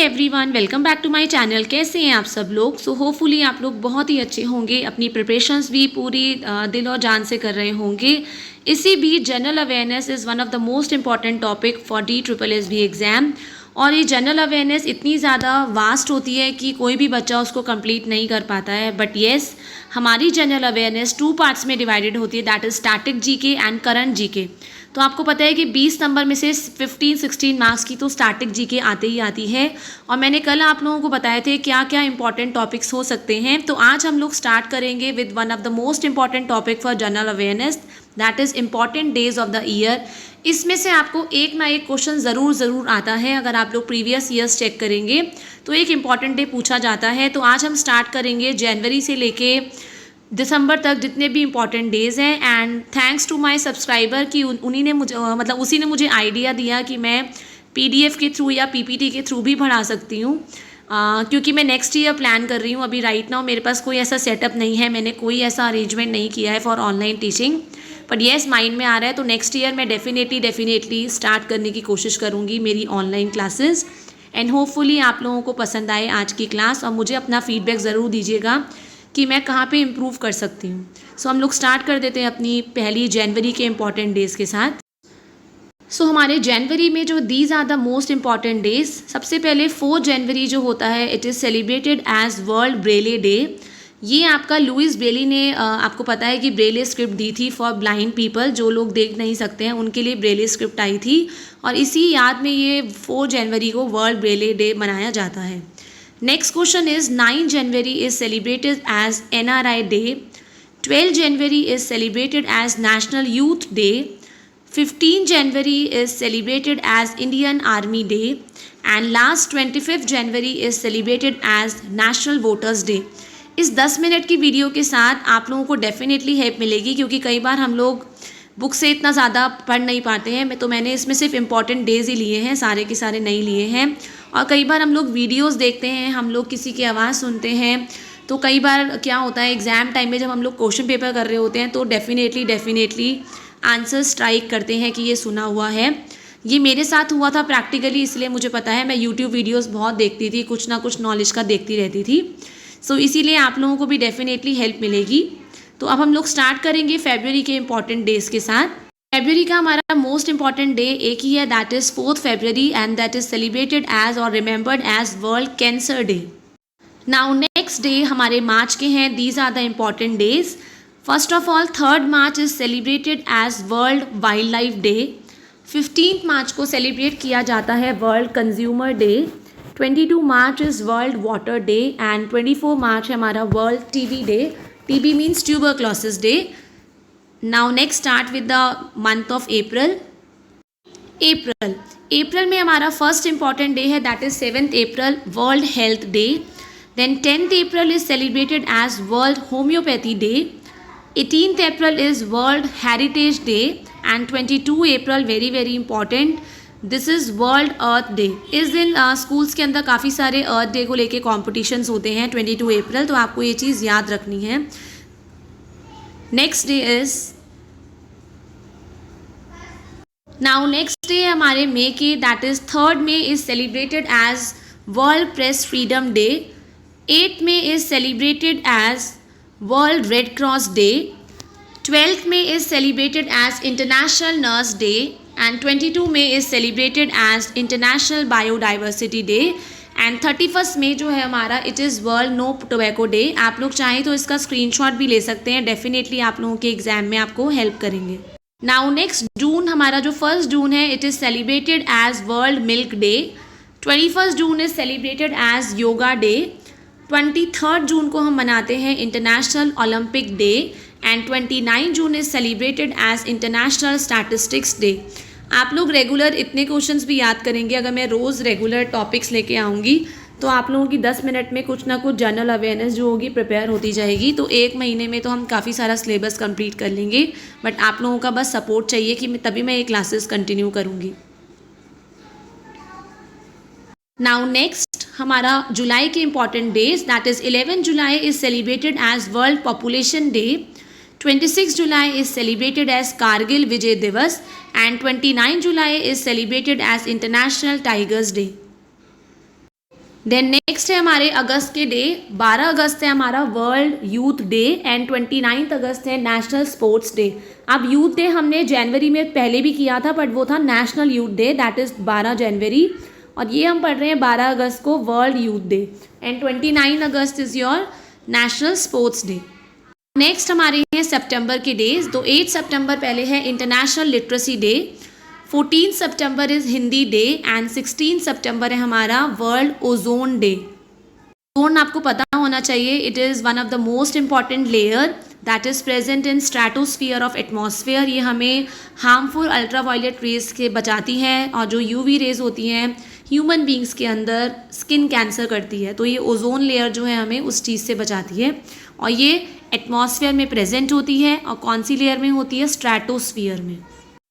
Everyone, welcome back to my channel. कैसे हैं आप सब लोग? सो होपफुली आप लोग बहुत ही अच्छे होंगे, अपनी प्रिपरेशंस भी पूरी दिल और जान से कर रहे होंगे। इसी बीच general awareness is one of the most important topic for DSSB exam. और ये जनरल अवेयरनेस इतनी ज़्यादा वास्ट होती है कि कोई भी बच्चा उसको कंप्लीट नहीं कर पाता है। बट येस, हमारी जनरल अवेयरनेस 2 पार्ट्स में डिवाइडेड होती है, that is static GK and current GK. तो आपको पता है कि 20 नंबर में से 15-16 मार्क्स की तो स्टैटिक जीके आते ही आती है। और मैंने कल आप लोगों को बताए थे क्या क्या इंपॉर्टेंट टॉपिक्स हो सकते हैं। तो आज हम लोग स्टार्ट करेंगे with one of the most important topic for general awareness, that is important days of the year. इसमें से आपको एक ना एक क्वेश्चन ज़रूर आता है। अगर आप लोग प्रीवियस ईयर्स चेक करेंगे तो एक इंपॉर्टेंट डे पूछा जाता है। तो आज हम स्टार्ट करेंगे जनवरी से लेके दिसंबर तक जितने भी इंपॉर्टेंट डेज़ हैं। And thanks to my subscriber कि उन्हीं ने मुझे उसी ने मुझे आइडिया दिया कि मैं PDF के थ्रू या PPT के थ्रू भी पढ़ा सकती हूँ, क्योंकि मैं नेक्स्ट ईयर प्लान कर रही हूँ। अभी राइट नाउ मेरे पास कोई ऐसा सेटअप नहीं है, मैंने कोई ऐसा अरेंजमेंट नहीं किया है for online teaching. But yes, mind में आ रहा है। तो नेक्स्ट ईयर मैं डेफिनेटली स्टार्ट करने की कोशिश करूँगी मेरी ऑनलाइन क्लासेस। एंड होपफुली आप लोगों को पसंद आए आज की क्लास, और मुझे अपना फीडबैक ज़रूर दीजिएगा कि मैं कहाँ पे इम्प्रूव कर सकती हूँ। सो हम लोग स्टार्ट कर देते हैं अपनी पहली जनवरी के इम्पॉर्टेंट डेज़ के साथ। सो हमारे जनवरी में जो these are the most important days, सबसे पहले 4 जनवरी जो होता है, it is celebrated as world braille day. ये आपका लुइस ब्रेली ने आपको पता है कि ब्रेले स्क्रिप्ट दी थी फॉर ब्लाइंड पीपल, जो लोग देख नहीं सकते हैं उनके लिए ब्रेले स्क्रिप्ट आई थी। और इसी याद में ये 4 जनवरी को वर्ल्ड ब्रेले डे मनाया जाता है। Next question is 9 January is celebrated as NRI Day, 12 January is celebrated as National Youth Day, 15 January is celebrated as Indian Army Day, and last 25th January is celebrated as National Voters Day। इस 10 minute की video के साथ आप लोगों को definitely help मिलेगी, क्योंकि कई बार हम लोग बुक से इतना ज़्यादा पढ़ नहीं पाते हैं। तो मैंने इसमें सिर्फ इम्पॉर्टेंट डेज़ ही लिए हैं, सारे के सारे नहीं लिए हैं। और कई बार हम लोग वीडियोस देखते हैं, हम लोग किसी की आवाज़ सुनते हैं, तो कई बार क्या होता है एग्ज़ाम टाइम में जब हम लोग क्वेश्चन पेपर कर रहे होते हैं तो डेफिनेटली आंसर स्ट्राइक करते हैं कि ये सुना हुआ है। ये मेरे साथ हुआ था प्रैक्टिकली, इसलिए मुझे पता है। मैं यूट्यूब वीडियोज़ बहुत देखती थी, कुछ ना कुछ नॉलेज का देखती रहती थी। सो इसीलिए आप लोगों को भी डेफिनेटली हेल्प मिलेगी। तो अब हम लोग स्टार्ट करेंगे फरवरी के इम्पॉर्टेंट डेज़ के साथ। फरवरी का हमारा मोस्ट इंपॉर्टेंट डे एक ही है, that is 4th February, and that is celebrated as और remembered as world cancer day. Now next day हमारे मार्च के हैं, these are the important days. First of all 3rd March is celebrated as world wildlife day. 15th March को celebrate किया जाता है world consumer day. 22 March is world water day, and 24 March है हमारा world TB day. TB means tuberculosis day. Now next start with the month of April. April में हमारा first important day है, that is 7th April, world health day. Then 10th April is celebrated as world homeopathy day. 18th April is world heritage day, and 22 April very important, this is world earth day. इस दिन schools के अंदर काफ़ी सारे अर्थ day को लेके competitions होते हैं 22 April, तो आपको ये चीज़ याद रखनी है। Next day is next day हमारे मई के, that is 3rd May is celebrated as world press freedom day. 8th May is celebrated as world red cross day. 12th May is celebrated as international nurse day, and 22 May is celebrated as International Biodiversity Day, and 31st May जो है हमारा it is world no tobacco day. आप लोग चाहें तो इसका screenshot भी ले सकते हैं, डेफिनेटली आप लोगों के एग्जाम में आपको हेल्प करेंगे। नाउ नेक्स्ट जून, हमारा जो 1 जून है, it is celebrated as world milk day. 21 जून is celebrated as yoga day. 23rd जून को हम मनाते हैं इंटरनेशनल ओलंपिक डे, एंड 29 जून is celebrated as international statistics day. आप लोग रेगुलर इतने क्वेश्चंस भी याद करेंगे, अगर मैं रोज़ रेगुलर टॉपिक्स लेके आऊँगी तो आप लोगों की 10 मिनट में कुछ ना कुछ जनरल अवेयरनेस जो होगी प्रिपेयर होती जाएगी। तो 1 महीने में तो हम काफ़ी सारा सिलेबस कंप्लीट कर लेंगे। बट आप लोगों का बस सपोर्ट चाहिए कि तभी मैं ये क्लासेस कंटिन्यू करूँगी। नाउ नेक्स्ट हमारा जुलाई के important days, that is 11 July is celebrated as world population day. 26 July is celebrated as Kargil Vijay Divas, and 29 July is celebrated as International Tigers Day. Then next है हमारे अगस्त के day. 12 अगस्त है हमारा वर्ल्ड यूथ डे एंड 29 अगस्त है national sports day. अब यूथ डे हमने जनवरी में पहले भी किया था, बट वो था national youth day, that is 12 जनवरी, और ये हम पढ़ रहे हैं 12 अगस्त को world youth day, and 29 August is your national sports day. Next हमारे हैं सितंबर के डेज। तो 8 सितंबर पहले है international literacy day, 14 September is Hindi day, and 16 सितंबर है हमारा वर्ल्ड ओजोन डे। ओजोन आपको पता होना चाहिए, it is one of the most important layer that is present in stratosphere of atmosphere. ये हमें हार्मफुल अल्ट्रावायलेट रेज के बचाती है, और जो यूवी रेज होती हैं ह्यूमन बींग्स के अंदर स्किन कैंसर करती है, तो ये ओजोन लेयर जो है हमें उस चीज़ से बचाती है, और ये एटमॉस्फेयर में प्रेजेंट होती है, और कौन सी लेयर में होती है, स्ट्रेटोस्फीयर में।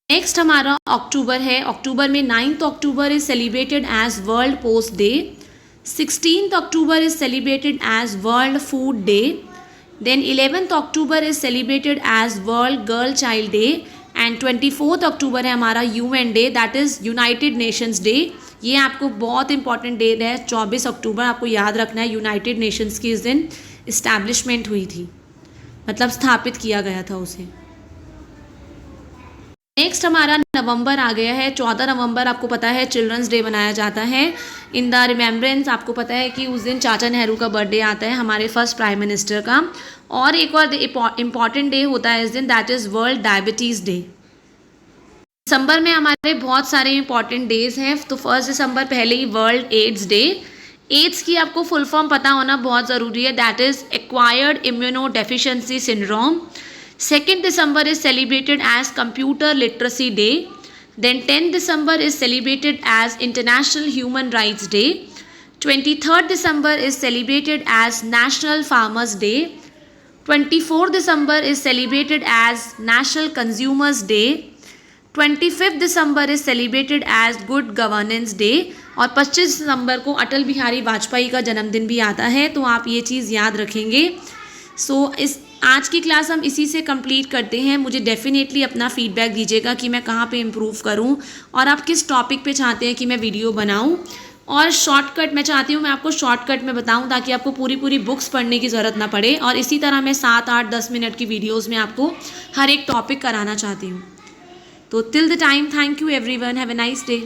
नेक्स्ट हमारा अक्टूबर है। अक्टूबर में 9th October is celebrated as world post day, 16th October is celebrated as world food day, then 11th October is celebrated as world girl child day, and 24th अक्टूबर है हमारा UN day, that is United Nations day. ये आपको बहुत important date है, 24 अक्टूबर आपको याद रखना है। यूनाइटेड नेशंस की इस दिन इस्टेब्लिशमेंट हुई थी, मतलब स्थापित किया गया था उसे। नेक्स्ट हमारा नवंबर आ गया है। 14 नवंबर आपको पता है चिल्ड्रंस डे मनाया जाता है इन द रिमेम्बरेंस। आपको पता है कि उस दिन चाचा नेहरू का बर्थडे आता है, हमारे फर्स्ट प्राइम मिनिस्टर का। और एक और इम्पॉर्टेंट डे होता है इस दिन, that is world diabetes day. दिसंबर में हमारे बहुत सारे इंपॉर्टेंट डेज हैं। तो 1 दिसंबर पहले ही वर्ल्ड एड्स डे। एड्स की आपको फुल फॉर्म पता होना बहुत ज़रूरी है, that is acquired immuno deficiency syndrome. 2 December is celebrated as Computer Literacy Day. Then 10 December is celebrated as International Human Rights Day. 23rd December is celebrated as National Farmers Day. 24th December is celebrated as National Consumers Day. 25th December is celebrated as Good Governance Day. और 25 दिसंबर को अटल बिहारी वाजपेयी का जन्मदिन भी आता है, तो आप ये चीज़ याद रखेंगे। इस आज की क्लास हम इसी से कंप्लीट करते हैं। मुझे डेफिनेटली अपना फीडबैक दीजिएगा कि मैं कहाँ पे इम्प्रूव करूँ, और आप किस टॉपिक पे चाहते हैं कि मैं वीडियो बनाऊँ। और शॉर्टकट मैं चाहती हूँ मैं आपको शॉर्टकट में बताऊँ, ताकि आपको पूरी बुक्स पढ़ने की ज़रूरत ना पड़े। और इसी तरह मैं 7, 8, 10 मिनट की वीडियोज़ में आपको हर एक टॉपिक कराना चाहती हूँ। तो till the time, thank you everyone, have a nice day.